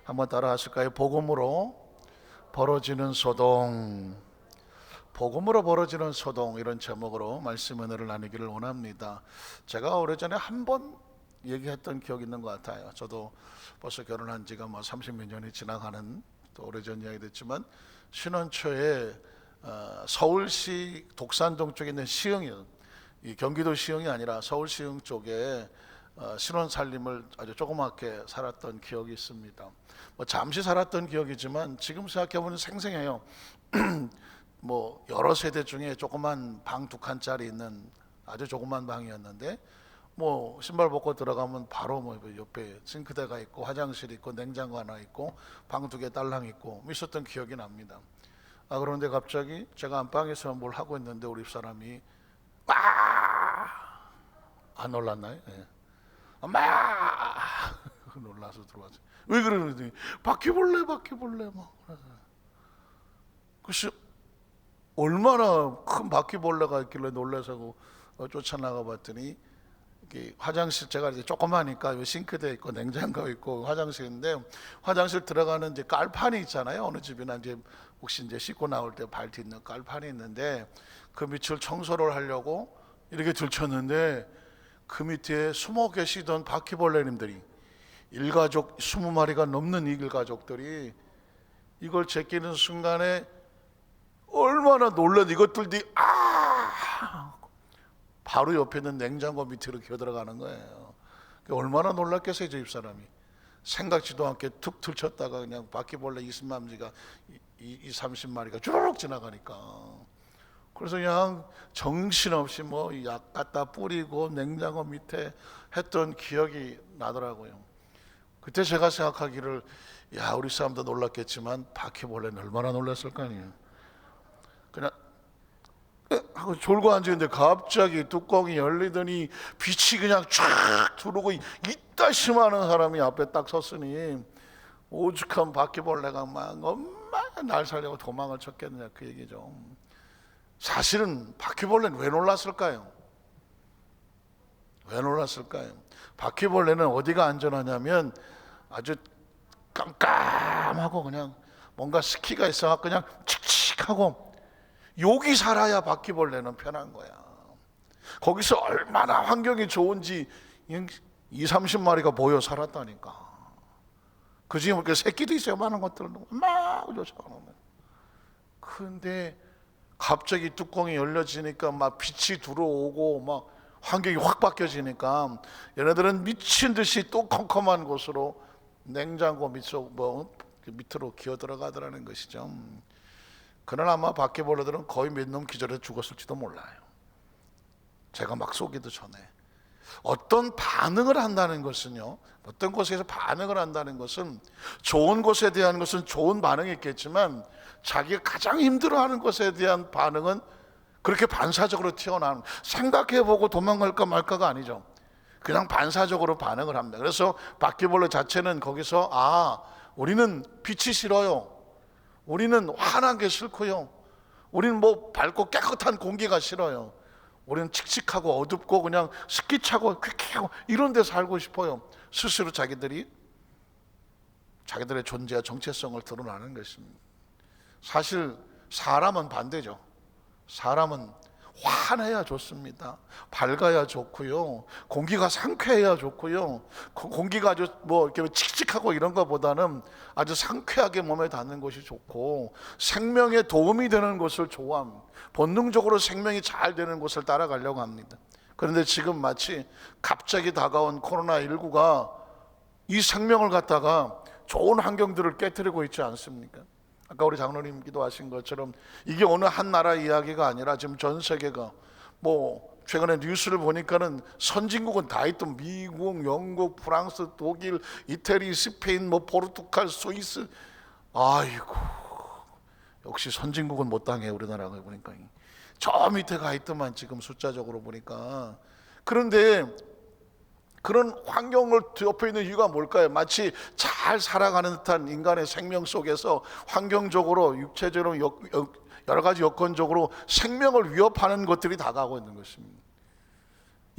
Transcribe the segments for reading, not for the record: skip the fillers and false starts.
한번 따라 하실까요? 복음으로 벌어지는 소동. 복음으로 벌어지는 소동, 이런 제목으로 말씀 은혜를 나누기를 원합니다. 제가 오래전에 한 번 얘기했던 기억이 있는 것 같아요. 저도 벌써 결혼한 지가 30몇 년이 지나가는, 또 오래전 이야기 됐지만, 신혼 초에 서울시 독산동 쪽에 있는 시흥이요, 이 경기도 시흥이 아니라 서울 시흥 쪽에 신혼 살림을 아주 조그맣게 살았던 기억이 있습니다. 잠시 살았던 기억이지만 지금 생각해보면 생생해요. 여러 세대 중에 조그만 방 2칸짜리 있는 아주 조그만 방이었는데, 신발 벗고 들어가면 바로 옆에 싱크대가 있고 화장실 있고 냉장고 하나 있고 방 2개 딸랑 있고 있었던 기억이 납니다. 그런데 갑자기 제가 안방에서 뭘 하고 있는데 우리 집사람이 안 놀랐나요? 네. 놀라서 들어와서 왜 그러는지, 바퀴벌레 글쎄 얼마나 큰 바퀴벌레가 있길래 놀라서 쫓아나가 봤더니, 화장실, 제가 이제 조그마니까 싱크대 있고 냉장고 있고 화장실인데, 화장실 들어가는 이제 깔판이 있잖아요. 어느 집이나 이제 혹시 이제 씻고 나올 때 발 딛는 깔판이 있는데, 그 밑을 청소를 하려고 이렇게 들쳤는데, 그 밑에 숨어 계시던 바퀴벌레님들이, 일가족 20마리가 넘는 일가족들이 이걸 제끼는 순간에 얼마나 놀란, 이것들이 바로 옆에 있는 냉장고 밑으로 기어들어가는 거예요. 얼마나 놀랐겠어요. 저 집사람이 생각지도 않게 툭 들쳤다가 그냥 바퀴벌레 20마리가 30마리가 주르륵 지나가니까, 그래서 그냥 정신없이 약 갖다 뿌리고 냉장고 밑에 했던 기억이 나더라고요. 그때 제가 생각하기를, 우리 사람도 놀랐겠지만 바퀴벌레는 얼마나 놀랐을 거 아니에요. 그냥 하고 졸고 앉았는데 갑자기 뚜껑이 열리더니 빛이 그냥 쫙 들어오고, 이따시만한 사람이 앞에 딱 섰으니 오죽한 바퀴벌레가 막 엄마가 날 살려고 도망을 쳤겠느냐, 그 얘기죠. 사실은 바퀴벌레는 왜 놀랐을까요? 바퀴벌레는 어디가 안전하냐면 아주 깜깜하고 그냥 뭔가 스키가 있어 그냥 칙칙하고, 여기 살아야 바퀴벌레는 편한 거야. 거기서 얼마나 환경이 좋은지 20-30마리가 모여 살았다니까. 그 중에 이렇게 새끼도 있어요. 많은 것들은 막 쫓아가는 거야. 근데 갑자기 뚜껑이 열려지니까 막 빛이 들어오고 막 환경이 확 바뀌어지니까, 얘네들은 미친 듯이 또 컴컴한 곳으로 냉장고 밑으로 기어 들어가더라는 것이죠. 그러나 아마 바퀴벌레들은 거의 몇 놈 기절해서 죽었을지도 몰라요. 제가 막 쏘기도 전에. 어떤 반응을 한다는 것은요, 어떤 곳에서 반응을 한다는 것은, 좋은 것에 대한 것은 좋은 반응이 있겠지만 자기가 가장 힘들어하는 것에 대한 반응은 그렇게 반사적으로 튀어나오는, 생각해보고 도망갈까 말까가 아니죠. 그냥 반사적으로 반응을 합니다. 그래서 바퀴벌레 자체는 거기서 우리는 빛이 싫어요, 우리는 환한 게 싫고요, 우리는 밝고 깨끗한 공기가 싫어요, 우리는 칙칙하고 어둡고 그냥 습기차고 퀴퀴하고 이런 데 살고 싶어요. 스스로 자기들의 존재와 정체성을 드러나는 것입니다. 사실 사람은 반대죠. 사람은 환해야 좋습니다. 밝아야 좋고요, 공기가 상쾌해야 좋고요, 공기가 아주 이렇게 칙칙하고 이런 것보다는 아주 상쾌하게 몸에 닿는 것이 좋고, 생명에 도움이 되는 것을 좋아합니다. 본능적으로 생명이 잘 되는 곳을 따라가려고 합니다. 그런데 지금 마치 갑자기 다가온 코로나19가 이 생명을 갖다가 좋은 환경들을 깨뜨리고 있지 않습니까? 아까 우리 장로님 기도하신 것처럼 이게 어느 한 나라 이야기가 아니라 지금 전 세계가, 최근에 뉴스를 보니까는 선진국은 다 있던 미국, 영국, 프랑스, 독일, 이태리, 스페인, 포르투갈, 스위스, 아이고 역시 선진국은 못 당해 우리나라가 보니까. 저 밑에 가 있더만 지금 숫자적으로 보니까. 그런데 그런 환경을 옆에 있는 이유가 뭘까요? 마치 잘 살아가는 듯한 인간의 생명 속에서 환경적으로, 육체적으로, 여러 가지 여건적으로 생명을 위협하는 것들이 다가오고 있는 것입니다.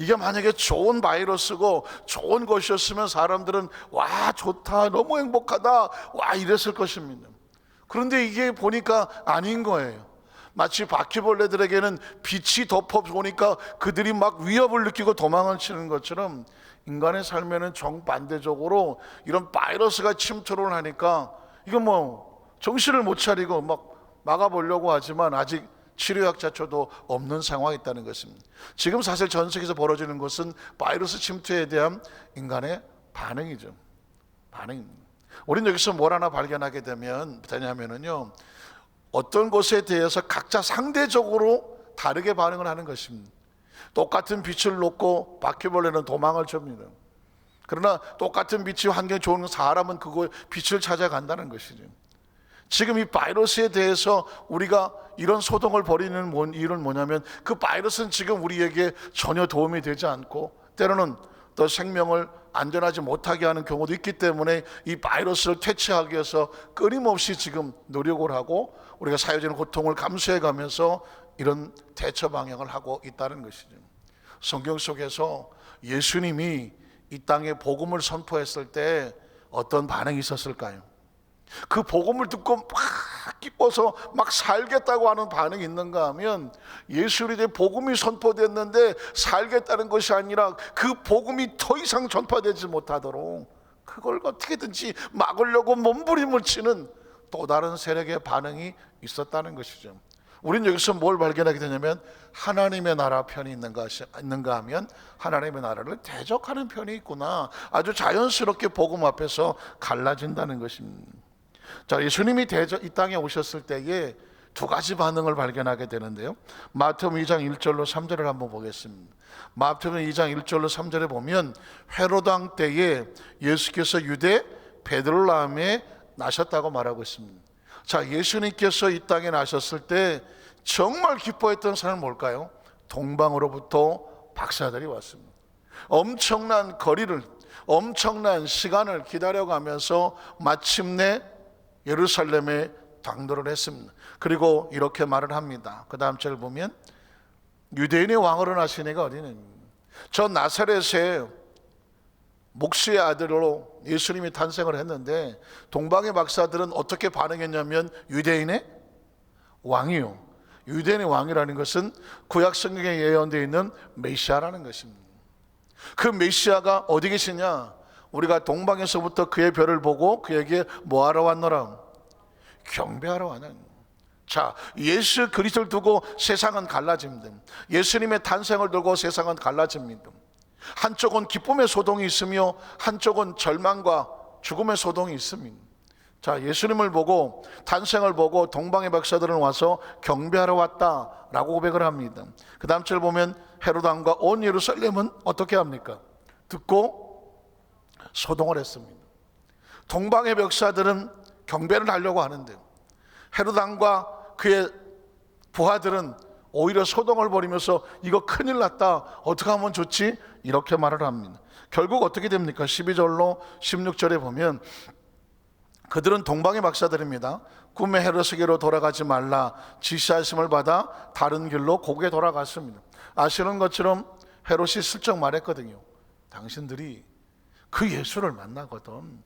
이게 만약에 좋은 바이러스고 좋은 것이었으면 사람들은 와 좋다, 너무 행복하다, 와 이랬을 것입니다. 그런데 이게 보니까 아닌 거예요. 마치 바퀴벌레들에게는 빛이 덮어보니까 그들이 막 위협을 느끼고 도망을 치는 것처럼 인간의 삶에는 정반대적으로 이런 바이러스가 침투를 하니까 이거 뭐 정신을 못 차리고 막 막아보려고 하지만 아직 치료약자초도 없는 상황이 있다는 것입니다. 지금 사실 전 세계에서 벌어지는 것은 바이러스 침투에 대한 인간의 반응이죠. 반응입니다. 우리는 여기서 뭘 하나 발견하게 되냐면요, 어떤 것에 대해서 각자 상대적으로 다르게 반응을 하는 것입니다. 똑같은 빛을 놓고 바퀴벌레는 도망을 칩니다. 그러나 똑같은 빛이 환경이 좋은 사람은 그거 빛을 찾아간다는 것이죠. 지금 이 바이러스에 대해서 우리가 이런 소동을 벌이는 이유는 뭐냐면 그 바이러스는 지금 우리에게 전혀 도움이 되지 않고 때로는 더 생명을 안전하지 못하게 하는 경우도 있기 때문에 이 바이러스를 퇴치하기 위해서 끊임없이 지금 노력을 하고 우리가 사회적인 고통을 감수해 가면서 이런 대처 방향을 하고 있다는 것이죠. 성경 속에서 예수님이 이 땅에 복음을 선포했을 때 어떤 반응이 있었을까요? 그 복음을 듣고 막 기뻐서 막 살겠다고 하는 반응이 있는가 하면 예수님의 복음이 선포됐는데 살겠다는 것이 아니라 그 복음이 더 이상 전파되지 못하도록 그걸 어떻게든지 막으려고 몸부림을 치는 또 다른 세력의 반응이 있었다는 것이죠. 우리는 여기서 뭘 발견하게 되냐면 하나님의 나라 편이 있는가 하면 하나님의 나라를 대적하는 편이 있구나, 아주 자연스럽게 복음 앞에서 갈라진다는 것입니다. 자, 예수님이 이 땅에 오셨을 때에 두 가지 반응을 발견하게 되는데요, 마태복음 2장 1절로 3절을 한번 보겠습니다. 마태복음 2장 1절로 3절에 보면 헤롯 왕 때에 예수께서 유대 베들레헴에 나셨다고 말하고 있습니다. 자, 예수님께서 이 땅에 나셨을 때 정말 기뻐했던 사람은 뭘까요? 동방으로부터 박사들이 왔습니다. 엄청난 거리를, 엄청난 시간을 기다려가면서 마침내 예루살렘에 당도를 했습니다. 그리고 이렇게 말을 합니다. 그 다음 절을 보면 유대인의 왕으로 나신 이가 어디는 저 나사렛에 목수의 아들로 예수님이 탄생을 했는데 동방의 박사들은 어떻게 반응했냐면 유대인의 왕이요. 유대인의 왕이라는 것은 구약 성경에 예언되어 있는 메시아라는 것입니다. 그 메시아가 어디 계시냐? 우리가 동방에서부터 그의 별을 보고 그에게 뭐하러 왔노라? 경배하러 왔는. 자, 예수 그리스도를 두고 세상은 갈라집니다. 예수님의 탄생을 두고 세상은 갈라집니다. 한쪽은 기쁨의 소동이 있으며 한쪽은 절망과 죽음의 소동이 있습니다. 자, 예수님을 보고 탄생을 보고 동방의 박사들은 와서 경배하러 왔다라고 고백을 합니다. 그 다음 절 보면 헤롯 왕과 온 예루살렘은 어떻게 합니까? 듣고 소동을 했습니다. 동방의 박사들은 경배를 하려고 하는데 헤롯 왕과 그의 부하들은 오히려 소동을 벌이면서 이거 큰일 났다, 어떻게 하면 좋지? 이렇게 말을 합니다. 결국 어떻게 됩니까? 12절로 16절에 보면 그들은 동방의 박사들입니다. 꿈의 헤롯에게로 돌아가지 말라 지시하심을 받아 다른 길로 고개 돌아갔습니다. 아시는 것처럼 헤롯이 슬쩍 말했거든요. 당신들이 그 예수를 만나거든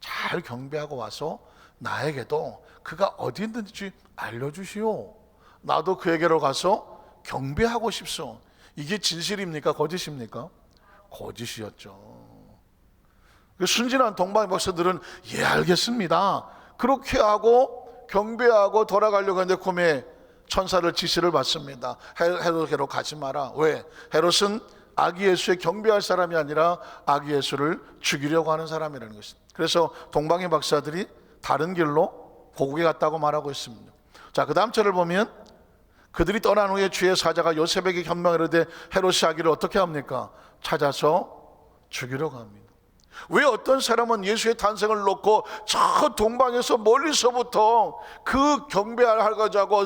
잘 경배하고 와서 나에게도 그가 어디 있는지 알려주시오. 나도 그에게로 가서 경배하고 싶소. 이게 진실입니까? 거짓입니까? 거짓이었죠. 순진한 동방의 박사들은 예 알겠습니다, 그렇게 하고 경배하고 돌아가려고 하는데 꿈에 천사를 지시를 받습니다. 헤롯에게로 가지 마라. 왜? 헤롯은 아기 예수에 경배할 사람이 아니라 아기 예수를 죽이려고 하는 사람이라는 것입니다. 그래서 동방의 박사들이 다른 길로 고국에 갔다고 말하고 있습니다. 자, 그 다음 절을 보면 그들이 떠난 후에 주의 사자가 요셉에게 현명을 이르되 헤롯이 아기를 어떻게 합니까? 찾아서 죽이려고 합니다. 왜 어떤 사람은 예수의 탄생을 놓고 저 동방에서 멀리서부터 그 경배하고자 하고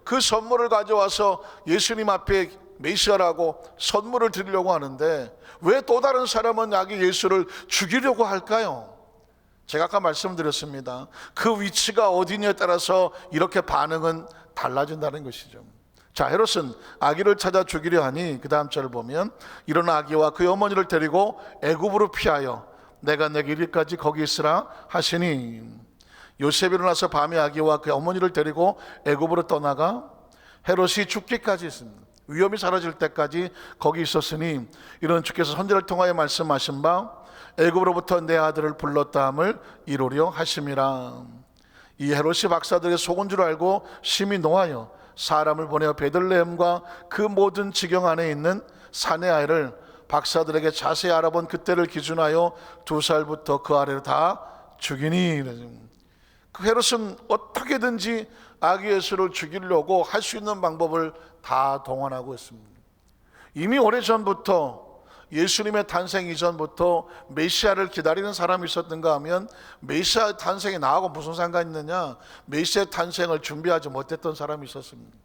그 선물을 가져와서 예수님 앞에 메시아라고 선물을 드리려고 하는데 왜 또 다른 사람은 아기 예수를 죽이려고 할까요? 제가 아까 말씀드렸습니다. 그 위치가 어디냐에 따라서 이렇게 반응은 달라진다는 것이죠. 자, 헤롯은 아기를 찾아 죽이려 하니 그 다음 절을 보면 일어나 아기와 그의 어머니를 데리고 애굽으로 피하여 내가 내게 이르기까지 거기 있으라 하시니, 요셉이 일어나서 밤에 아기와 그의 어머니를 데리고 애굽으로 떠나가 헤롯이 죽기까지 있습니다. 위험이 사라질 때까지 거기 있었으니, 이런 주께서 선지자를 통하여 말씀하신 바 애굽으로부터 내 아들을 불렀다 함을 이루려 하심이라. 이 헤롯이 박사들의 속은 줄 알고 심히 노하여 사람을 보내어 베들레헴과 그 모든 지경 안에 있는 사내 아이를 박사들에게 자세히 알아본 그때를 기준하여 2살부터 그 아래로 다 죽이니. 그 헤롯은 어떻게든지 아기 예수를 죽이려고 할 수 있는 방법을 다 동원하고 있습니다. 이미 오래전부터, 예수님의 탄생 이전부터 메시아를 기다리는 사람이 있었던가 하면, 메시아 탄생이 나하고 무슨 상관이 있느냐, 메시아 탄생을 준비하지 못했던 사람이 있었습니다.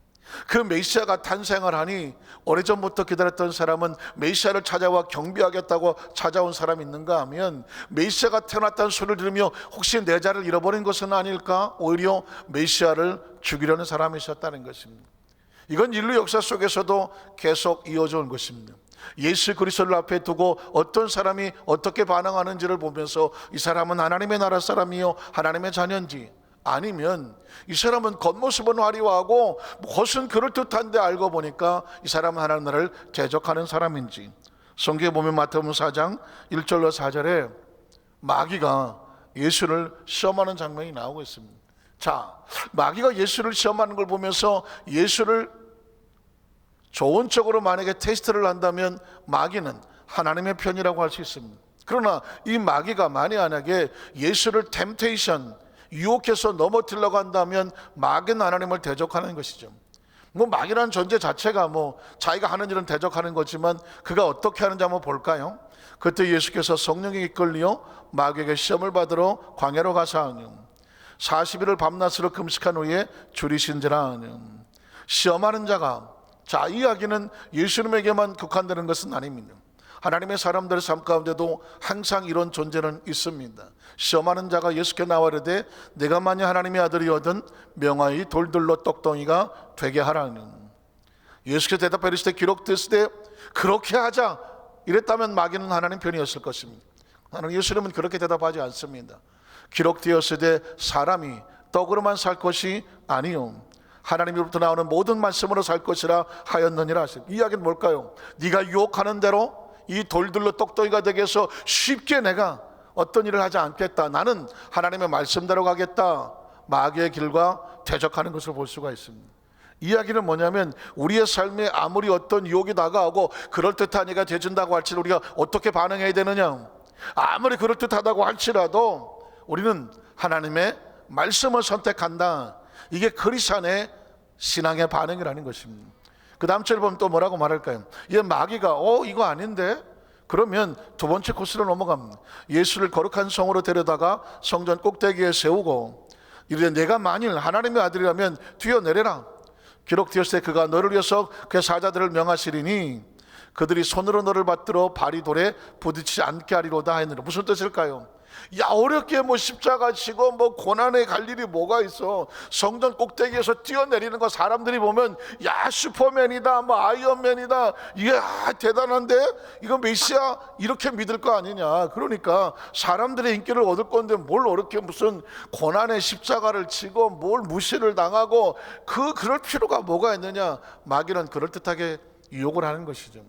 그 메시아가 탄생을 하니 오래전부터 기다렸던 사람은 메시아를 찾아와 경비하겠다고 찾아온 사람이 있는가 하면, 메시아가 태어났다는 소리를 들으며 혹시 내 자를 잃어버린 것은 아닐까, 오히려 메시아를 죽이려는 사람이 있었다는 것입니다. 이건 인류 역사 속에서도 계속 이어져 온 것입니다. 예수 그리스도를 앞에 두고 어떤 사람이 어떻게 반응하는지를 보면서 이 사람은 하나님의 나라 사람이요 하나님의 자녀인지, 아니면 이 사람은 겉모습은 화려하고 겉은 그럴듯한데 알고 보니까 이 사람은 하나님 나라를 대적하는 사람인지. 성경에 보면 마태복음 4장 1절로 4절에 마귀가 예수를 시험하는 장면이 나오고 있습니다. 자, 마귀가 예수를 시험하는 걸 보면서 예수를 좋은 쪽으로 만약에 테스트를 한다면 마귀는 하나님의 편이라고 할 수 있습니다. 그러나 이 마귀가 만약에 예수를 템테이션, 유혹해서 넘어뜨리려고 한다면 마귀는 하나님을 대적하는 것이죠. 마귀라는 존재 자체가 자기가 하는 일은 대적하는 거지만 그가 어떻게 하는지 한번 볼까요? 그때 예수께서 성령에 이끌려 마귀에게 시험을 받으러 광야로 가사하니 40일을 밤낮으로 금식한 후에 줄이신지라. 시험하는 자가, 자, 이 이야기는 예수님에게만 국한되는 것은 아닙니다. 하나님의 사람들의 삶 가운데도 항상 이런 존재는 있습니다. 시험하는 자가 예수께 나와 이르되 내가 만약 하나님의 아들이거든 명하여 돌들로 떡덩이가 되게 하라는. 예수께서 대답하여 이르시되 기록되었을 때 그렇게 하자 이랬다면 마귀는 하나님 편이었을 것입니다. 예수님은 그렇게 대답하지 않습니다. 기록되었을 때 사람이 떡으로만 살 것이 아니요 하나님으로부터 나오는 모든 말씀으로 살 것이라 하였느니라 하시고, 이 이야기는 뭘까요? 네가 유혹하는 대로 이 돌들로 떡덩이가 되게 해서 쉽게 내가 어떤 일을 하지 않겠다, 나는 하나님의 말씀대로 가겠다, 마귀의 길과 대적하는 것을 볼 수가 있습니다. 이 이야기는 뭐냐면 우리의 삶에 아무리 어떤 유혹이 다가오고 그럴듯한 이가 되준다고 할지라도 우리가 어떻게 반응해야 되느냐, 아무리 그럴듯하다고 할지라도 우리는 하나님의 말씀을 선택한다. 이게 크리스찬의 신앙의 반응이라는 것입니다. 그 다음 절을 보면 또 뭐라고 말할까요? 이 마귀가 이거 아닌데? 그러면 두 번째 코스로 넘어갑니다. 예수를 거룩한 성으로 데려다가 성전 꼭대기에 세우고 이르되 내가 만일 하나님의 아들이라면 뛰어내려라. 기록되었을 때 그가 너를 위해서 그의 사자들을 명하시리니 그들이 손으로 너를 받들어 발이 돌에 부딪히지 않게 하리로다 했느니라. 무슨 뜻일까요? 야, 어렵게 십자가 지고 고난에 갈 일이 뭐가 있어. 성전 꼭대기에서 뛰어내리는 거 사람들이 보면 야, 슈퍼맨이다, 아이언맨이다, 이게 대단한데 이거 메시아 이렇게 믿을 거 아니냐. 그러니까 사람들의 인기를 얻을 건데 뭘 어렵게 무슨 고난의 십자가를 지고 뭘 무시를 당하고 그럴 필요가 뭐가 있느냐. 마귀는 그럴듯하게 유혹을 하는 것이죠.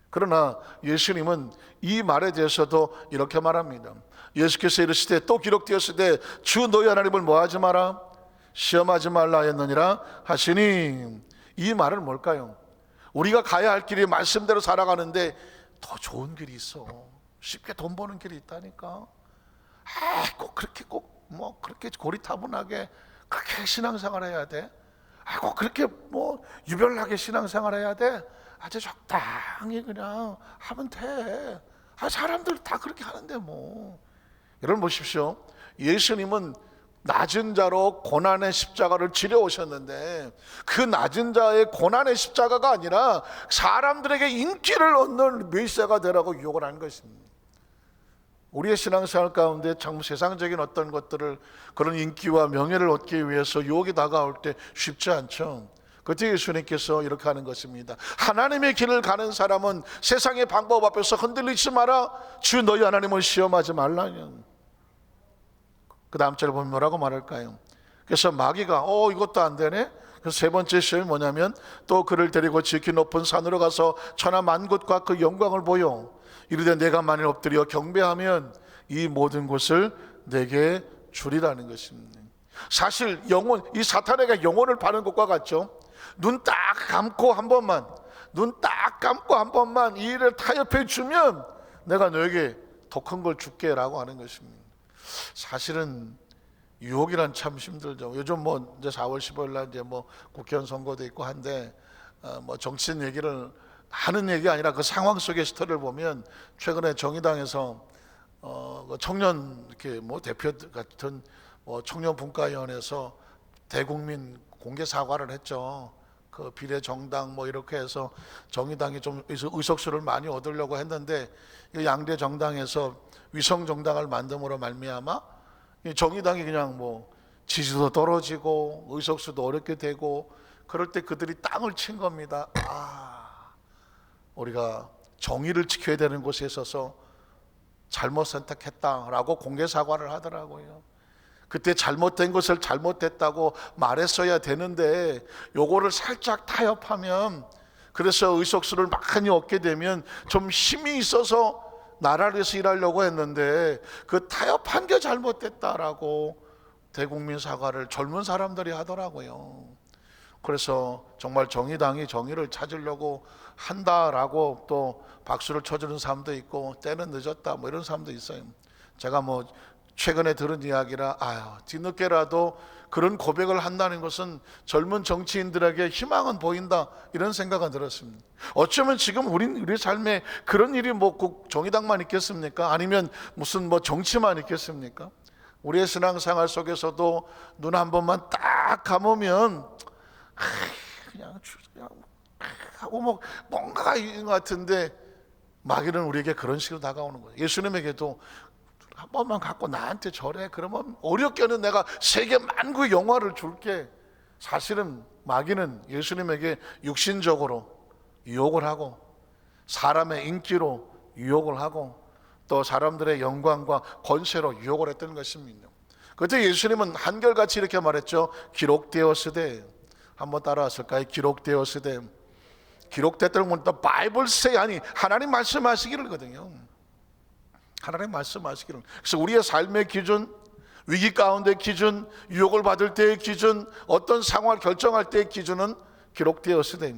그러나 예수님은 이 말에 대해서도 이렇게 말합니다. 예수께서 이르시되 또 기록되었을 때 주 너희 하나님을 뭐하지 마라, 시험하지 말라 하였느니라 하시니, 이 말은 뭘까요? 우리가 가야 할 길이 말씀대로 살아가는데 더 좋은 길이 있어. 쉽게 돈 버는 길이 있다니까. 꼭 그렇게 그렇게 고리타분하게 그렇게 신앙생활 해야 돼? 꼭 그렇게 유별나게 신앙생활 해야 돼? 아주 적당히 그냥 하면 돼. 사람들 다 그렇게 하는데 여러분 보십시오. 예수님은 낮은 자로 고난의 십자가를 지려 오셨는데 그 낮은 자의 고난의 십자가가 아니라 사람들에게 인기를 얻는 메시아가 되라고 유혹을 한 것입니다. 우리의 신앙생활 가운데 참 세상적인 어떤 것들을, 그런 인기와 명예를 얻기 위해서 유혹이 다가올 때 쉽지 않죠. 그때 예수님께서 이렇게 하는 것입니다. 하나님의 길을 가는 사람은 세상의 방법 앞에서 흔들리지 마라. 주 너희 하나님을 시험하지 말라. 그 다음 절 보면 뭐라고 말할까요? 그래서 마귀가 이것도 안 되네. 그래서 세 번째 시험이 뭐냐면 또 그를 데리고 지극히 높은 산으로 가서 천하 만국과 그 영광을 보여 이르되 내가 만일 엎드려 경배하면 이 모든 것을 내게 주리라는 것입니다. 사실 이 사탄에게 영혼을 파는 것과 같죠. 눈 딱 감고 한 번만 이 일을 타협해 주면 내가 너에게 더 큰 걸 줄게 라고 하는 것입니다. 사실은 유혹이란 참 힘들죠. 요즘 이제 4월 15일 날 이제 국회의원 선거도 있고 한데 정치인 얘기를 하는 얘기가 아니라 그 상황 속의 스토리를 보면 최근에 정의당에서 청년 이렇게 대표 같은 청년 분과위원회에서 대국민 공개 사과를 했죠. 그 비례 정당 이렇게 해서 정의당이 좀 의석수를 많이 얻으려고 했는데 양대 정당에서 위성 정당을 만듦으로 말미암아 정의당이 그냥 지지도 떨어지고 의석수도 어렵게 되고 그럴 때 그들이 땅을 친 겁니다. 우리가 정의를 지켜야 되는 곳에 있어서 잘못 선택했다라고 공개 사과를 하더라고요. 그때 잘못된 것을 잘못됐다고 말했어야 되는데 요거를 살짝 타협하면 그래서 의석수를 많이 얻게 되면 좀 힘이 있어서 나라를 위해서 일하려고 했는데 그 타협한 게 잘못됐다라고 대국민 사과를 젊은 사람들이 하더라고요. 그래서 정말 정의당이 정의를 찾으려고 한다라고 또 박수를 쳐주는 사람도 있고 때는 늦었다 이런 사람도 있어요. 제가 최근에 들은 이야기라 뒤늦게라도 그런 고백을 한다는 것은 젊은 정치인들에게 희망은 보인다 이런 생각은 들었습니다. 어쩌면 지금 우리 삶에 그런 일이 꼭 정의당만 있겠습니까? 아니면 무슨 정치만 있겠습니까? 우리의 신앙생활 속에서도 눈 한 번만 딱 감으면 그냥 하고 뭔가가 있는 것 같은데 마귀는 우리에게 그런 식으로 다가오는 거예요. 예수님에게도 한 번만 갖고 나한테 절해. 그러면 어렵게는 내가 세계 만국의 영화를 줄게. 사실은 마귀는 예수님에게 육신적으로 유혹을 하고 사람의 인기로 유혹을 하고 또 사람들의 영광과 권세로 유혹을 했던 것입니다. 그때 예수님은 한결같이 이렇게 말했죠. 기록되었으되. 한번 따라하실까요? 기록되었으되. 기록됐다는 건 또 바이블 say 아니 하나님 말씀하시기를거든요. 하나님 말씀하시기를. 그래서 우리의 삶의 기준, 위기 가운데 기준, 유혹을 받을 때의 기준, 어떤 상황을 결정할 때의 기준은 기록되었으되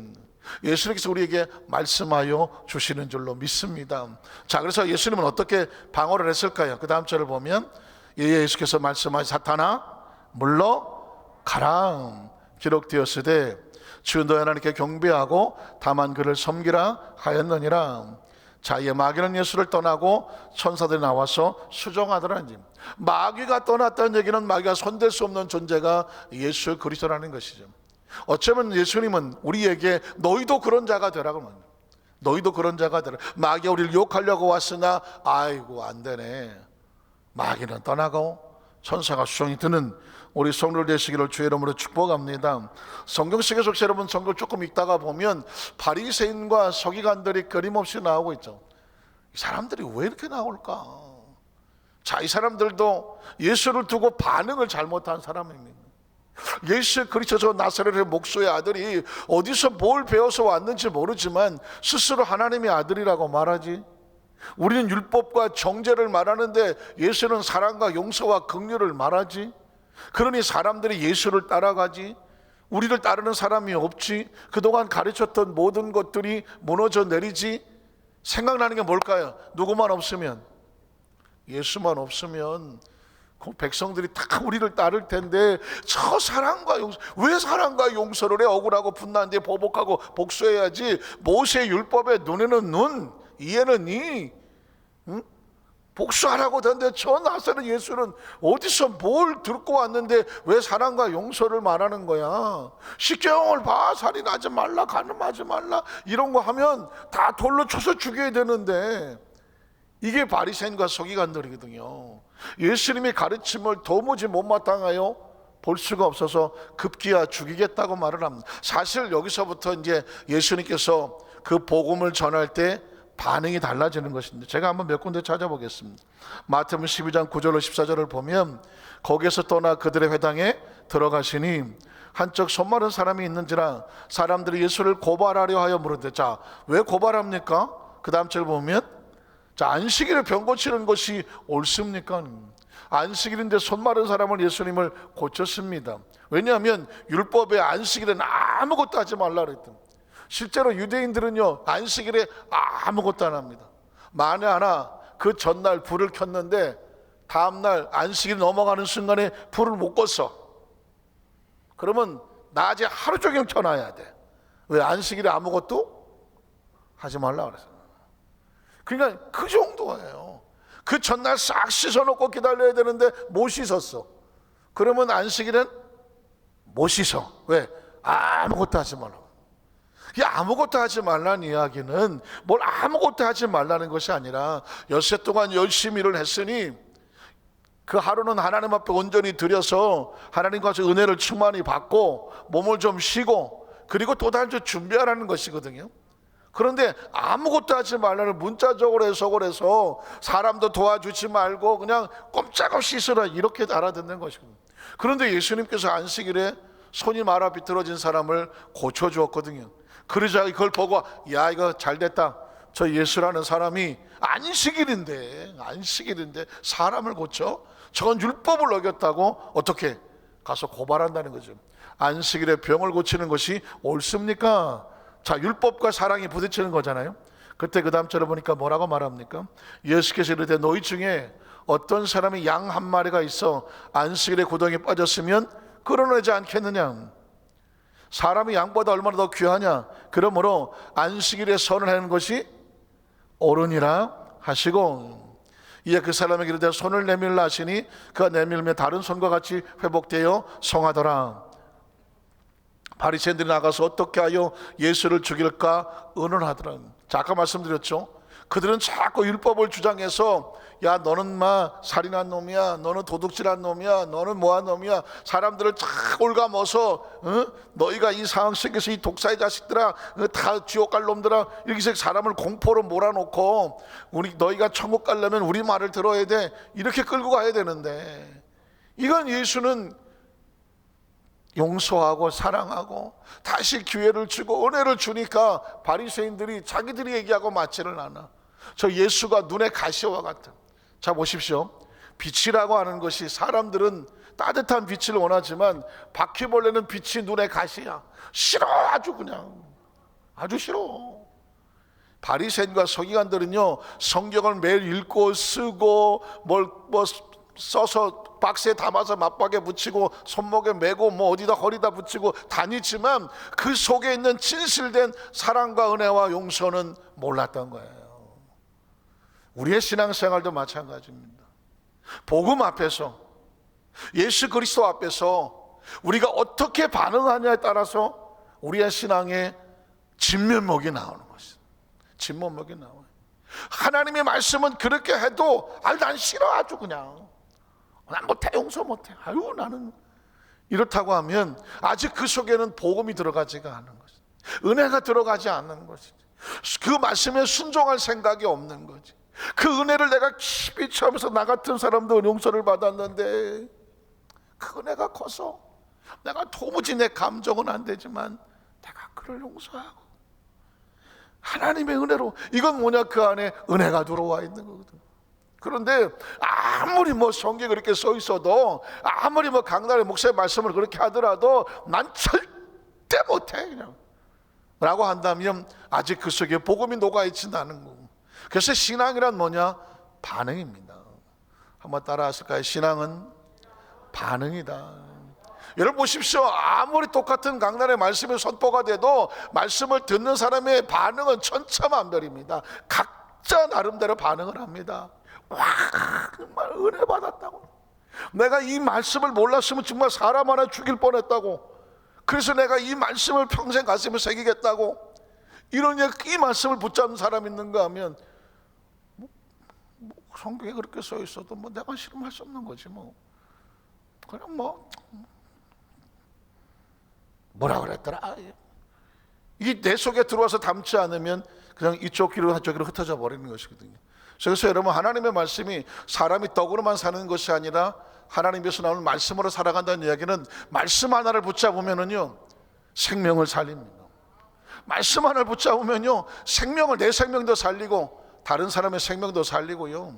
예수님께서 우리에게 말씀하여 주시는 줄로 믿습니다. 자, 그래서 예수님은 어떻게 방어를 했을까요? 그 다음 절을 보면 예수께서 말씀하신 사탄아 물러가라. 기록되었으되 주 너희 하나님께 경배하고 다만 그를 섬기라 하였느니라. 자, 이제 마귀는 예수를 떠나고 천사들이 나와서 수종하더라. 마귀가 떠났다는 얘기는 마귀가 손댈 수 없는 존재가 예수 그리스도라는 것이죠. 어쩌면 예수님은 우리에게 너희도 그런 자가 되라고 합니다. 너희도 그런 자가 되라. 마귀가 우리를 유혹하려고 왔으나 아이고 안 되네. 마귀는 떠나고 천사가 수종이 드는 우리 성도들 되시기를 주의 이름으로 축복합니다. 성경 속에서 여러분 성경 조금 읽다가 보면 바리새인과 서기관들이 끊임없이 나오고 있죠. 이 사람들이 왜 이렇게 나올까? 자, 이 사람들도 예수를 두고 반응을 잘못한 사람입니다. 예수 그리스도 나사렛의 목수의 아들이 어디서 뭘 배워서 왔는지 모르지만 스스로 하나님의 아들이라고 말하지. 우리는 율법과 정죄를 말하는데 예수는 사랑과 용서와 긍휼을 말하지. 그러니 사람들이 예수를 따라가지. 우리를 따르는 사람이 없지. 그동안 가르쳤던 모든 것들이 무너져 내리지. 생각나는 게 뭘까요? 누구만 없으면, 예수만 없으면 그 백성들이 다 우리를 따를 텐데 저 사랑과 용서, 왜 사랑과 용서를 해? 억울하고 분노한데 보복하고 복수해야지. 모세의 율법에 눈에는 눈, 이에는 이, 복수하라고 하는데 저 나사렛 예수는 어디서 뭘 듣고 왔는데 왜 사랑과 용서를 말하는 거야? 십계명을 봐. 살인하지 말라, 간음하지 말라, 이런 거 하면 다 돌로 쳐서 죽여야 되는데. 이게 바리새인과 서기관들이거든요. 예수님의 가르침을 도무지 못마땅하여 볼 수가 없어서 급기야 죽이겠다고 말을 합니다. 사실 여기서부터 이제 예수님께서 그 복음을 전할 때 반응이 달라지는 것인데, 제가 한번 몇 군데 찾아보겠습니다. 마태복음 12장 9절로 14절을 보면, 거기에서 떠나 그들의 회당에 들어가시니 한쪽 손마른 사람이 있는지라 사람들이 예수를 고발하려 하여 물었대. 자, 왜 고발합니까? 그 다음 절 보면, 자, 안식일에 병 고치는 것이 옳습니까? 안식일인데 손마른 사람을 예수님을 고쳤습니다. 왜냐하면 율법에 안식일에는 아무것도 하지 말라 그랬던. 실제로 유대인들은요, 안식일에 아무것도 안 합니다. 만에 하나 그 전날 불을 켰는데 다음날 안식일 넘어가는 순간에 불을 못 껐어. 그러면 낮에 하루 종일 켜놔야 돼. 왜? 안식일에 아무것도 하지 말라 그래서. 그러니까 그 정도예요. 그 전날 싹 씻어놓고 기다려야 되는데 못 씻었어. 그러면 안식일은 못 씻어. 왜? 아무것도 하지 말라고. 이 아무것도 하지 말라는 이야기는 뭘 아무것도 하지 말라는 것이 아니라 엿새 동안 열심히 일을 했으니 그 하루는 하나님 앞에 온전히 드려서 하나님과 은혜를 충만히 받고 몸을 좀 쉬고 그리고 또 다른 주 준비하라는 것이거든요. 그런데 아무것도 하지 말라는 문자적으로 해석을 해서 사람도 도와주지 말고 그냥 꼼짝없이 있으라 이렇게 알아듣는 것이거든요. 그런데 예수님께서 안식일에 손이 말아 비틀어진 사람을 고쳐주었거든요. 그러자 그걸 보고, 야, 이거 잘됐다. 저 예수라는 사람이 안식일인데 사람을 고쳐? 저건 율법을 어겼다고 어떻게 가서 고발한다는 거죠. 안식일에 병을 고치는 것이 옳습니까? 자, 율법과 사랑이 부딪히는 거잖아요. 그때 그 다음 절을 보니까 뭐라고 말합니까? 예수께서 이르되 너희 중에 어떤 사람이 양 한 마리가 있어 안식일에 구덩이에 빠졌으면 끌어내지 않겠느냐? 사람이 양보다 얼마나 더 귀하냐? 그러므로 안식일에 선을 하는 것이 옳으니라 하시고, 이에 그 사람에게 이르되 손을 내밀라 하시니 그가 내밀면 다른 손과 같이 회복되어 성하더라. 바리새인들이 나가서 어떻게 하여 예수를 죽일까 의논하더라. 자, 아까 말씀드렸죠. 그들은 자꾸 율법을 주장해서, 야, 너는 살인한 놈이야, 너는 도둑질한 놈이야, 너는 뭐한 놈이야, 사람들을 쫙 올가매서 너희가 이 상황 속에서 이 독사의 자식들아, 다 지옥 갈 놈들아, 이렇게 사람을 공포로 몰아놓고 너희가 천국 가려면 우리 말을 들어야 돼, 이렇게 끌고 가야 되는데, 이건 예수는 용서하고 사랑하고 다시 기회를 주고 은혜를 주니까 바리새인들이 자기들이 얘기하고 맞지를 않아. 저 예수가 눈에 가시와 같은. 자, 보십시오. 빛이라고 하는 것이, 사람들은 따뜻한 빛을 원하지만 바퀴벌레는 빛이 눈에 가시야. 싫어. 아주 그냥 아주 싫어. 바리새인과 서기관들은요, 성경을 매일 읽고 쓰고 뭐 써서 박스에 담아서 맞박에 붙이고 손목에 메고 어디다 허리다 붙이고 다니지만 그 속에 있는 진실된 사랑과 은혜와 용서는 몰랐던 거예요. 우리의 신앙생활도 마찬가지입니다. 복음 앞에서, 예수 그리스도 앞에서 우리가 어떻게 반응하냐에 따라서 우리의 신앙의 진면목이 나오는 것입니다. 진면목이 나와요. 하나님의 말씀은 그렇게 해도 난 싫어. 아주 그냥 난 못해, 용서 못해, 아유 나는, 이렇다고 하면 아직 그 속에는 복음이 들어가지가 않은 것이지, 은혜가 들어가지 않는 것이지, 그 말씀에 순종할 생각이 없는 거지. 그 은혜를 내가 깊이 체험해서 나 같은 사람도 용서를 받았는데 그 은혜가 커서 내가 도무지 내 감정은 안 되지만 내가 그를 용서하고 하나님의 은혜로, 이건 뭐냐, 그 안에 은혜가 들어와 있는 거거든. 그런데 아무리 성경에 그렇게 써 있어도, 아무리 강단의 목사의 말씀을 그렇게 하더라도 난 절대 못해 그냥 라고 한다면 아직 그 속에 복음이 녹아있지는 않은 거고. 그래서 신앙이란 뭐냐? 반응입니다. 한번 따라 하실까요? 신앙은 반응이다. 여러분 보십시오. 아무리 똑같은 강단의 말씀이 선포가 돼도 말씀을 듣는 사람의 반응은 천차만별입니다. 각자 나름대로 반응을 합니다. 와, 정말 은혜 받았다고, 내가 이 말씀을 몰랐으면 정말 사람 하나 죽일 뻔했다고, 그래서 내가 이 말씀을 평생 가슴에 새기겠다고, 이 말씀을 붙잡는 사람 있는가 하면 성경에 그렇게 써 있어도 내가 싫으면 할 수 없는 거지. 그냥 뭐라 그랬더라. 이게 내 속에 들어와서 담지 않으면 그냥 이쪽 귀로 한쪽 귀로 흩어져 버리는 것이거든요. 그래서 여러분, 하나님의 말씀이 사람이 떡으로만 사는 것이 아니라 하나님께서 나오는 말씀으로 살아간다는 이야기는 말씀 하나를 붙잡으면은요 생명을 살립니다. 말씀 하나를 붙잡으면요 생명을, 내 생명도 살리고 다른 사람의 생명도 살리고요,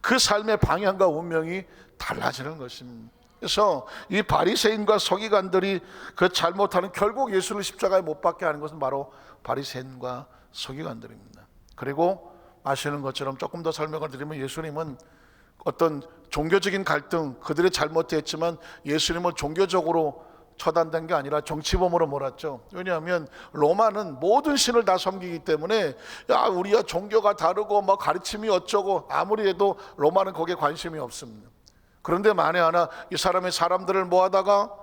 그 삶의 방향과 운명이 달라지는 것입니다. 그래서 이 바리새인과 서기관들이 그 잘못하는, 결국 예수를 십자가에 못 박게 하는 것은 바로 바리새인과 서기관들입니다. 그리고 아시는 것처럼 조금 더 설명을 드리면, 예수님은 어떤 종교적인 갈등, 그들이 잘못했지만 예수님을 종교적으로 처단된 게 아니라 정치범으로 몰았죠. 왜냐하면 로마는 모든 신을 다 섬기기 때문에, 야 우리야 종교가 다르고 뭐 가르침이 어쩌고, 아무리 해도 로마는 거기에 관심이 없습니다. 그런데 만에 하나 이 사람의 사람들을 모아다가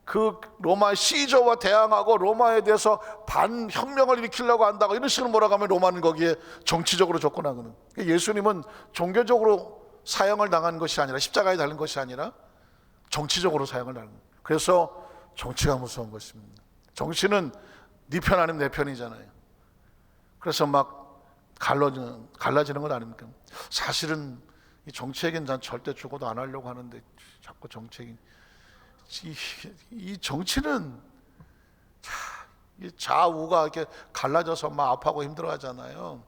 그 로마 시저와 대항하고 로마에 대해서 반혁명을 일으키려고 한다고 이런 식으로 몰아가면 로마는 거기에 정치적으로 접근하거든요. 예수님은 종교적으로 사형을 당한 것이 아니라, 십자가에 달린 것이 아니라 정치적으로 사형을 당한 거예요. 그래서 정치가 무서운 것입니다. 정치는 네 편 아니면 내 편이잖아요. 그래서 막 갈라지는 것 아닙니까? 사실은 이 정치 얘기는 난 절대 죽어도 안 하려고 하는데 자꾸 정치 얘기. 이 정치는 이 좌우가 이렇게 갈라져서 막 아파하고 힘들어하잖아요.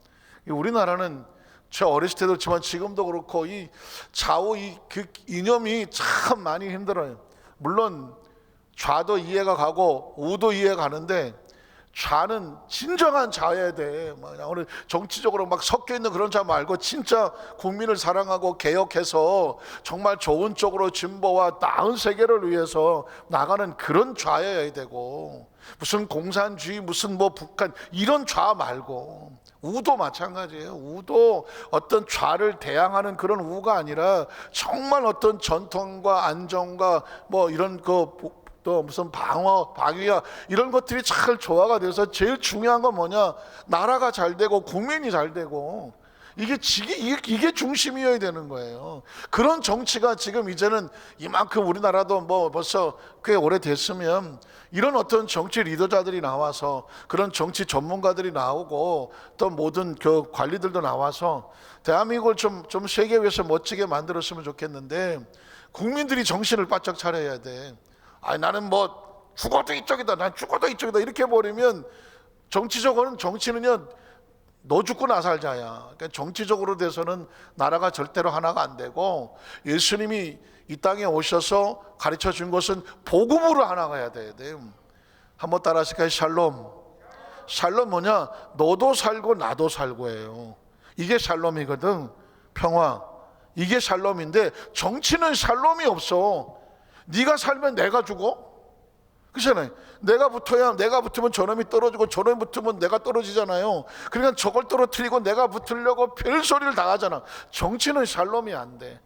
우리나라는 저 어렸을 때도 그렇지만 지금도 그렇고 이 좌우 그 이념이 참 많이 힘들어요. 물론 좌도 이해가 가고 우도 이해가 가는데, 좌는 진정한 좌여야 돼. 오늘 정치적으로 막 섞여 있는 그런 좌 말고 진짜 국민을 사랑하고 개혁해서 정말 좋은 쪽으로 진보와 나은 세계를 위해서 나가는 그런 좌여야 되고, 무슨 공산주의, 무슨 뭐 북한 이런 좌 말고, 우도 마찬가지예요. 우도 어떤 좌를 대항하는 그런 우가 아니라 정말 어떤 전통과 안정과 뭐 이런 또 무슨 방위와 이런 것들이 잘 조화가 돼서, 제일 중요한 건 뭐냐, 나라가 잘 되고 국민이 잘 되고, 이게 중심이어야 되는 거예요. 그런 정치가 지금 이제는 이만큼, 우리나라도 뭐 벌써 꽤 오래됐으면 이런 어떤 정치 리더자들이 나와서, 그런 정치 전문가들이 나오고, 또 모든 그 관리들도 나와서 대한민국을 좀 세계 위에서 멋지게 만들었으면 좋겠는데, 국민들이 정신을 바짝 차려야 돼. 나는 뭐 죽어도 이쪽이다, 난 죽어도 이쪽이다 이렇게 버리면, 정치는요 너 죽고 나 살자야. 그러니까 정치적으로 돼서는 나라가 절대로 하나가 안 되고, 예수님이 이 땅에 오셔서 가르쳐 준 것은 복음으로 하나가 해야 돼요. 한번 따라 하실까요? 샬롬. 샬롬 뭐냐? 너도 살고 나도 살고예요. 이게 샬롬이거든. 평화. 이게 샬롬인데, 정치는 샬롬이 없어. 네가 살면 내가 죽어? 그렇잖아요. 내가 붙으면 저놈이 떨어지고, 저놈이 붙으면 내가 떨어지잖아요. 그러니까 저걸 떨어뜨리고 내가 붙으려고 별소리를 다 하잖아. 정치는 샬롬이 안 돼.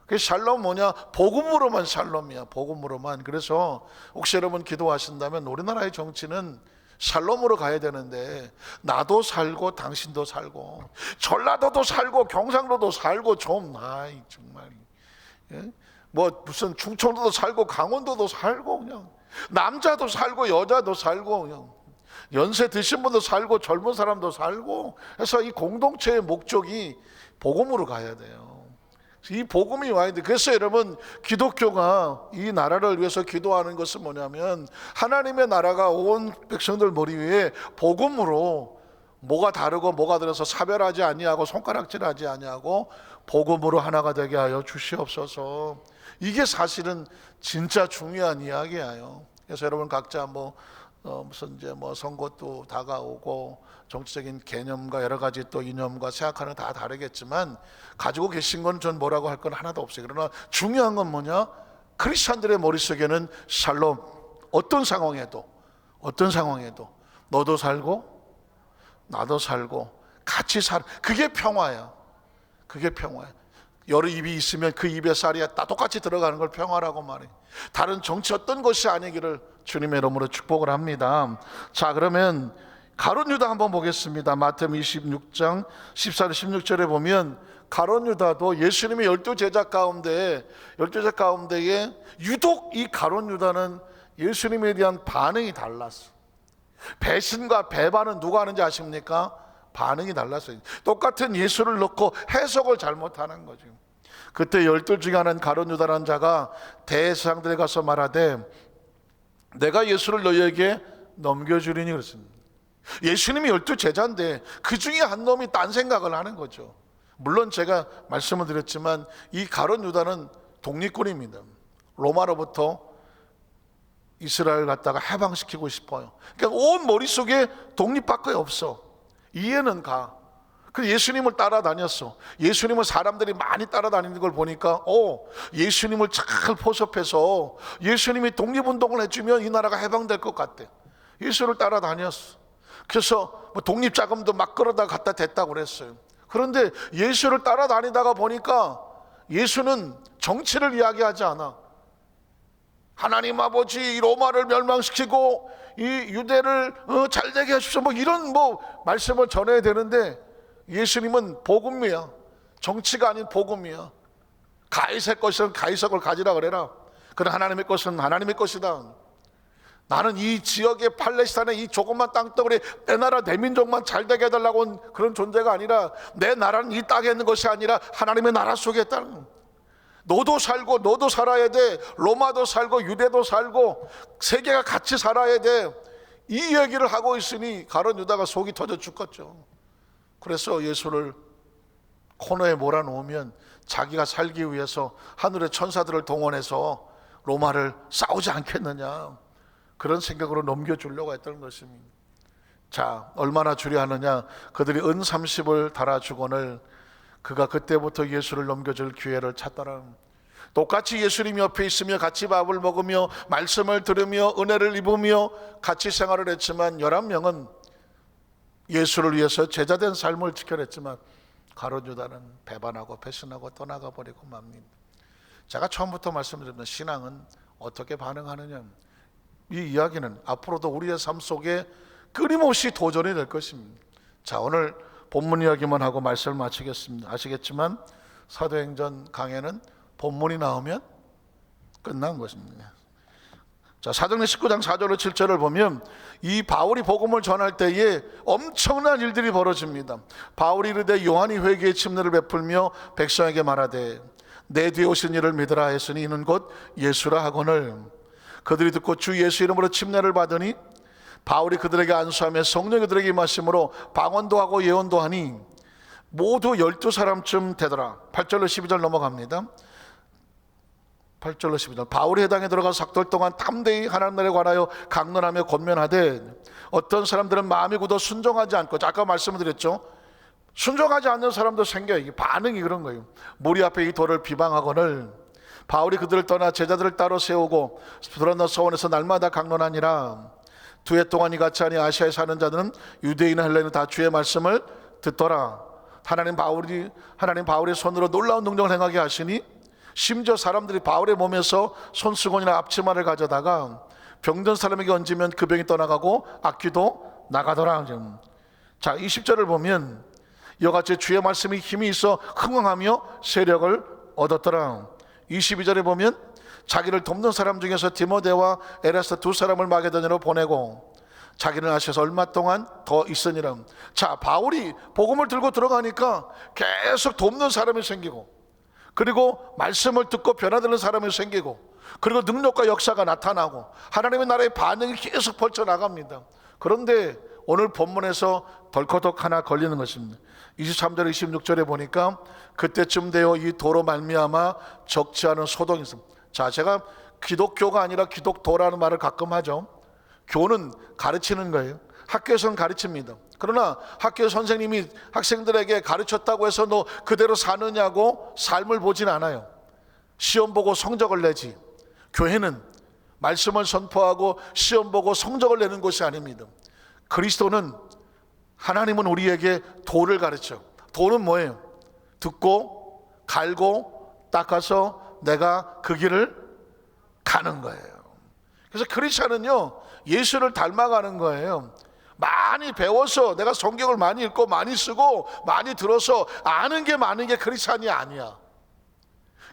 그 샬롬 뭐냐? 복음으로만 샬롬이야. 복음으로만. 그래서 혹시 여러분 기도하신다면, 우리나라의 정치는 샬롬으로 가야 되는데, 나도 살고 당신도 살고 전라도도 살고 경상도도 살고 정말 뭐 무슨 충청도도 살고 강원도도 살고, 그냥 남자도 살고 여자도 살고, 그냥 연세 드신 분도 살고 젊은 사람도 살고 해서, 이 공동체의 목적이 복음으로 가야 돼요. 이 복음이 와야 돼. 그래서 여러분, 기독교가 이 나라를 위해서 기도하는 것은 뭐냐면, 하나님의 나라가 온 백성들 머리 위에 복음으로, 뭐가 다르고 뭐가 들어서 사별하지 아니하고 손가락질하지 아니하고 복음으로 하나가 되게 하여 주시옵소서. 이게 사실은 진짜 중요한 이야기예요. 그래서 여러분 각자 무슨 이제 선거도 다가오고 정치적인 개념과 여러 가지 또 이념과 생각하는 다 다르겠지만, 가지고 계신 건 전 뭐라고 할 건 하나도 없어요. 그러나 중요한 건 뭐냐? 크리스찬들의 머릿속에는 샬롬. 어떤 상황에도 너도 살고 나도 살고 같이 그게 평화야. 여러 입이 있으면 그 입에 쌀이 다 똑같이 들어가는 걸 평화라고 말해. 다른 정치 어떤 것이 아니기를 주님의 이름으로 축복을 합니다. 자, 그러면 가룟 유다 한번 보겠습니다. 마태복음 26장 14절 16절에 보면, 가룟 유다도 예수님의 12제자 가운데에 유독 이 가룟 유다는 예수님에 대한 반응이 달랐어. 배신과 배반은 누가 하는지 아십니까? 반응이 달랐어요. 똑같은 예수를 놓고 해석을 잘못하는 거죠. 그때 12 중에 하나는 가룟 유다라는 자가 대제사장들에 가서 말하되 내가 예수를 너희에게 넘겨주리니 그랬습니다. 예수님이 12 제자인데 그 중에 한 놈이 딴 생각을 하는 거죠. 물론 제가 말씀을 드렸지만 이 가룟 유다는 독립군입니다. 로마로부터 이스라엘 갖다가 해방시키고 싶어요. 그러니까 온 머릿속에 독립밖에 없어. 이해는 가. 그 예수님을 따라다녔어. 예수님을 사람들이 많이 따라다니는 걸 보니까 예수님을 잘 포섭해서 예수님이 독립운동을 해주면 이 나라가 해방될 것 같대. 예수를 따라다녔어. 그래서 뭐 독립자금도 막 끌어다 갖다 댔다고 그랬어요. 그런데 예수를 따라다니다가 보니까 예수는 정치를 이야기하지 않아. 하나님 아버지 로마를 멸망시키고 이 유대를 잘되게 하십시오 뭐 이런 말씀을 전해야 되는데 예수님은 복음이야. 정치가 아닌 복음이야. 가이사의 것은 가이사 걸 가지라 그래라. 그러나 하나님의 것은 하나님의 것이다. 나는 이 지역의 팔레스타인의 이 조그만 땅덩어리 내 나라 내 민족만 잘되게 해달라고 온 그런 존재가 아니라 내 나라는 이 땅에 있는 것이 아니라 하나님의 나라 속에 있다는, 너도 살고 너도 살아야 돼. 로마도 살고 유대도 살고 세계가 같이 살아야 돼. 이 얘기를 하고 있으니 가룟 유다가 속이 터져 죽겠죠. 그래서 예수를 코너에 몰아놓으면 자기가 살기 위해서 하늘의 천사들을 동원해서 로마를 싸우지 않겠느냐, 그런 생각으로 넘겨주려고 했던 것입니다. 자, 얼마나 주려 하느냐. 그들이 은 30을 달아주거늘 그가 그때부터 예수를 넘겨줄 기회를 찾더라. 똑같이 예수님 옆에 있으며 같이 밥을 먹으며 말씀을 들으며 은혜를 입으며 같이 생활을 했지만 11명은 예수를 위해서 제자된 삶을 지켜냈지만 가룟 유다는 배반하고 배신하고 떠나가 버리고 맙니다. 제가 처음부터 말씀드렸던 신앙은 어떻게 반응하느냐, 이 이야기는 앞으로도 우리의 삶 속에 끊임없이 도전이 될 것입니다. 자, 오늘 본문 이야기만 하고 말씀을 마치겠습니다. 아시겠지만 사도행전 강해는 본문이 나오면 끝난 것입니다. 자, 사도행전 19장 4절로 7절을 보면 이 바울이 복음을 전할 때에 엄청난 일들이 벌어집니다. 바울이 이르되 요한이 회개의 침례를 베풀며 백성에게 말하되 내 뒤에 오신 이를 믿으라 했으니 이는 곧 예수라 하거늘 그들이 듣고 주 예수 이름으로 침례를 받으니 바울이 그들에게 안수하며 성령이 그들에게 임하심으로 방언도 하고 예언도 하니 모두 12사람쯤 되더라. 8절로 12절 넘어갑니다. 8절로 12절 바울이 회당에 들어가 삭돌 동안 담대히 하나님 나라에 관하여 강론하며 권면하되 어떤 사람들은 마음이 굳어 순종하지 않고, 아까 말씀을 드렸죠, 순종하지 않는 사람도 생겨요. 이게 반응이 그런 거예요. 무리 앞에 이 돌을 비방하거늘 바울이 그들을 떠나 제자들을 따로 세우고 드러나 서원에서 날마다 강론하니라. 2해 동안 이같이 하니 아시아에 사는 자들은 유대인이나 헬라인은 다 주의 말씀을 듣더라. 하나님 바울의 손으로 놀라운 능력을 행하게 하시니 심지어 사람들이 바울의 몸에서 손수건이나 앞치마를 가져다가 병든 사람에게 얹으면 그 병이 떠나가고 악귀도 나가더라. 자, 20절을 보면 이와 같이 주의 말씀이 힘이 있어 흥왕하며 세력을 얻었더라. 22절에 보면 자기를 돕는 사람 중에서 디모데와 에라스도 2사람을 마게도냐로 보내고 자기는 아시아에서 얼마 동안 더 있으니라. 자, 바울이 복음을 들고 들어가니까 계속 돕는 사람이 생기고, 그리고 말씀을 듣고 변화되는 사람이 생기고, 그리고 능력과 역사가 나타나고 하나님의 나라의 반응이 계속 펼쳐나갑니다. 그런데 오늘 본문에서 덜커덕 하나 걸리는 것입니다. 23절 26절에 보니까 그때쯤 되어 이 도로 말미암아 적지 않은 소동이 있습니다. 자, 제가 기독교가 아니라 기독도라는 말을 가끔 하죠. 교는 가르치는 거예요. 학교에서는 가르칩니다. 그러나 학교 선생님이 학생들에게 가르쳤다고 해서 너 그대로 사느냐고 삶을 보진 않아요. 시험 보고 성적을 내지. 교회는 말씀을 선포하고 시험 보고 성적을 내는 것이 아닙니다. 그리스도는, 하나님은 우리에게 도를 가르쳐. 도는 뭐예요? 듣고 갈고 닦아서 내가 그 길을 가는 거예요. 그래서 크리스찬은요, 예수를 닮아가는 거예요. 많이 배워서, 내가 성경을 많이 읽고 많이 쓰고 많이 들어서 아는 게 많은 게 크리스찬이 아니야.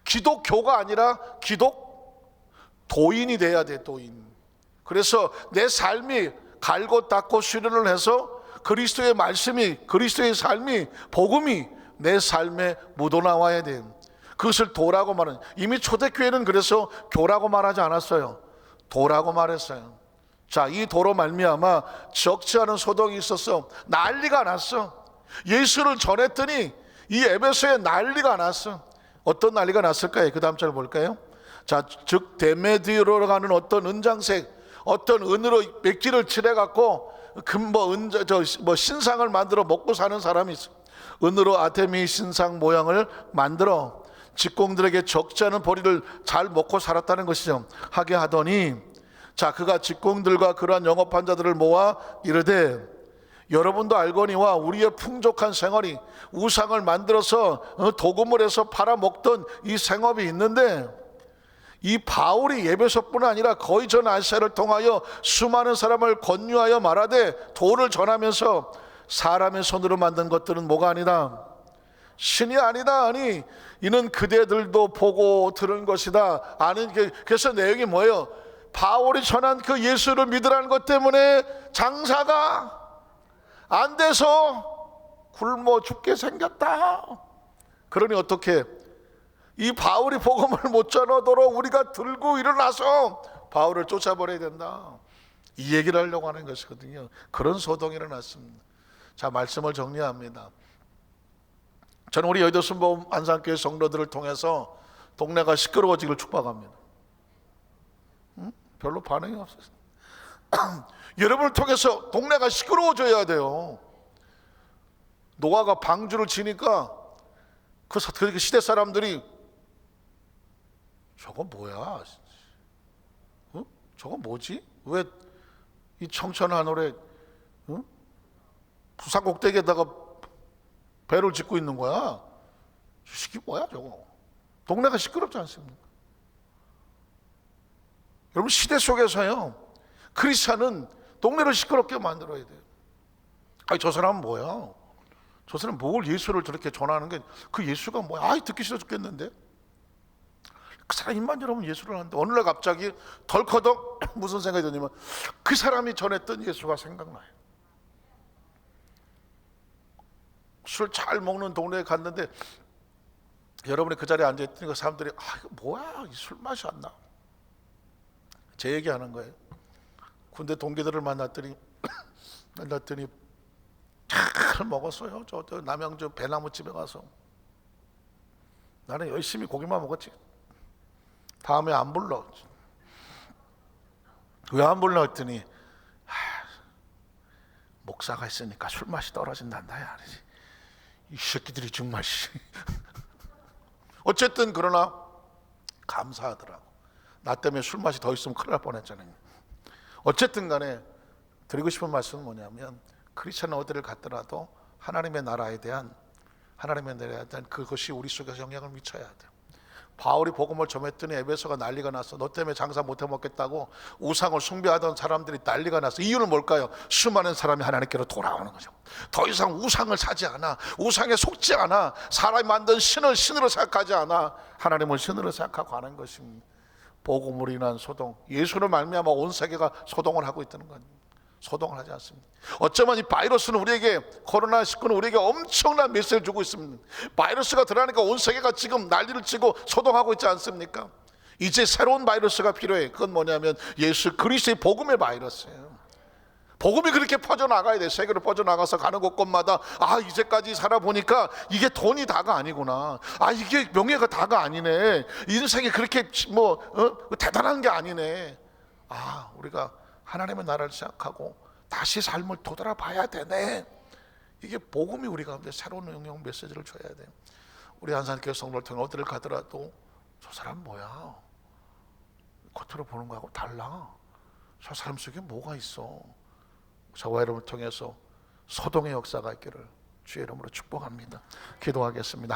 기독교가 아니라 기독도인이 돼야 돼. 도인. 그래서 내 삶이 갈고 닦고 수련을 해서 그리스도의 말씀이, 그리스도의 삶이, 복음이 내 삶에 묻어나와야 돼요. 그것을 도라고 말하는, 이미 초대교회는 그래서 교라고 말하지 않았어요. 도라고 말했어요. 자, 이 도로 말미암아 적지 않은 소동이 있어서 난리가 났어. 예수를 전했더니 이 에베소에 난리가 났어. 어떤 난리가 났을까요? 그 다음 절 볼까요? 자, 즉 데메디오로 가는 어떤 은장색, 어떤 은으로 맥지를 칠해갖고 신상을 만들어 먹고 사는 사람이 있어. 은으로 아테미 신상 모양을 만들어 직공들에게 적지 않은 보리를 잘 먹고 살았다는 것이죠. 하게 하더니, 자, 그가 직공들과 그러한 영업한 자들을 모아 이르되, 여러분도 알거니와 우리의 풍족한 생활이 우상을 만들어서 도금을 해서 팔아먹던 이 생업이 있는데, 이 바울이 에베소뿐 아니라 거의 전 아시아를 통하여 수많은 사람을 권유하여 말하되, 도를 전하면서 사람의 손으로 만든 것들은 뭐가 아니다, 신이 아니다 하니 이는 그대들도 보고 들은 것이다. 그래서 내용이 뭐예요? 바울이 전한 그 예수를 믿으라는 것 때문에 장사가 안 돼서 굶어 죽게 생겼다. 그러니 어떻게, 이 바울이 복음을 못 전하도록 우리가 들고 일어나서 바울을 쫓아버려야 된다, 이 얘기를 하려고 하는 것이거든요. 그런 소동이 일어났습니다. 자, 말씀을 정리합니다. 저는 우리 여의도 순복음 안산교회 성도들을 통해서 동네가 시끄러워지기를 축복합니다. 별로 반응이 없어요. 여러분을 통해서 동네가 시끄러워져야 돼요. 노아가 방주를 지니까 그 시대 사람들이 저거 뭐야? 저거 뭐지? 왜 이 청천 하늘에 부산 꼭대기에다가 배를 짓고 있는 거야? 저 시기 뭐야 저거? 동네가 시끄럽지 않습니까? 여러분, 시대 속에서요, 크리스찬은 동네를 시끄럽게 만들어야 돼요. 아니, 저 사람은 뭐야? 저 사람 뭘 예수를 저렇게 전하는 게, 그 예수가 뭐야? 아이, 듣기 싫어 죽겠는데? 그 사람 입만 열어보면 예수를 하는데, 어느 날 갑자기 덜커덕 무슨 생각이 드냐면, 그 사람이 전했던 예수가 생각나요. 술 잘 먹는 동네에 갔는데 여러분이 그 자리에 앉아있더니 그 사람들이, 아, 이거 뭐야, 이 술 맛이 안 나. 제 얘기하는 거예요. 군대 동기들을 만났더니 잘 먹었어요. 저 남양주 배나무집에 가서 나는 열심히 고기만 먹었지. 다음에 안 불러. 왜 안 불러 했더니, 목사가 있으니까 술 맛이 떨어진단다. 이 새끼들이 정말. 어쨌든 그러나 감사하더라고. 나 때문에 술 맛이 더 있으면 큰일 날 뻔했잖아요. 어쨌든 간에 드리고 싶은 말씀은 뭐냐면, 크리스찬은 어디를 갔더라도 하나님의 나라에 대한 그것이 우리 속에서 영향을 미쳐야 돼요. 바울이 복음을 전했더니 에베소가 난리가 났어. 너 때문에 장사 못해 먹겠다고 우상을 숭배하던 사람들이 난리가 났어. 이유는 뭘까요? 수많은 사람이 하나님께로 돌아오는 거죠. 더 이상 우상을 사지 않아, 우상에 속지 않아, 사람이 만든 신을 신으로 생각하지 않아, 하나님을 신으로 생각하고 하는 것입니다. 복음으로 인한 소동, 예수를 말미암아 온 세계가 소동을 하고 있다는 겁니다. 소동을 하지 않습니다. 어쩌면 이 바이러스는 우리에게, 코로나19는 우리에게 엄청난 메시지를 주고 있습니다. 바이러스가 들어가니까 온 세계가 지금 난리를 치고 소동하고 있지 않습니까? 이제 새로운 바이러스가 필요해. 그건 뭐냐면 예수 그리스도의 복음의 바이러스예요. 복음이 그렇게 퍼져나가야 돼. 세계로 퍼져나가서 가는 곳곳마다, 아, 이제까지 살아보니까 이게 돈이 다가 아니구나, 아, 이게 명예가 다가 아니네, 인생이 그렇게 대단한 게 아니네, 아, 우리가 하나님의 나라를 생각하고 다시 삶을 되돌아봐야 되네. 이게 복음이 우리 가운데 새로운 영역 메시지를 줘야 돼요. 우리 안산교회 성도를 통해 어디를 가더라도, 저 사람 뭐야? 겉으로 보는 거하고 달라. 저 사람 속에 뭐가 있어? 저와 여러분을 통해서 소동의 역사가 있기를 주의 이름으로 축복합니다. 기도하겠습니다.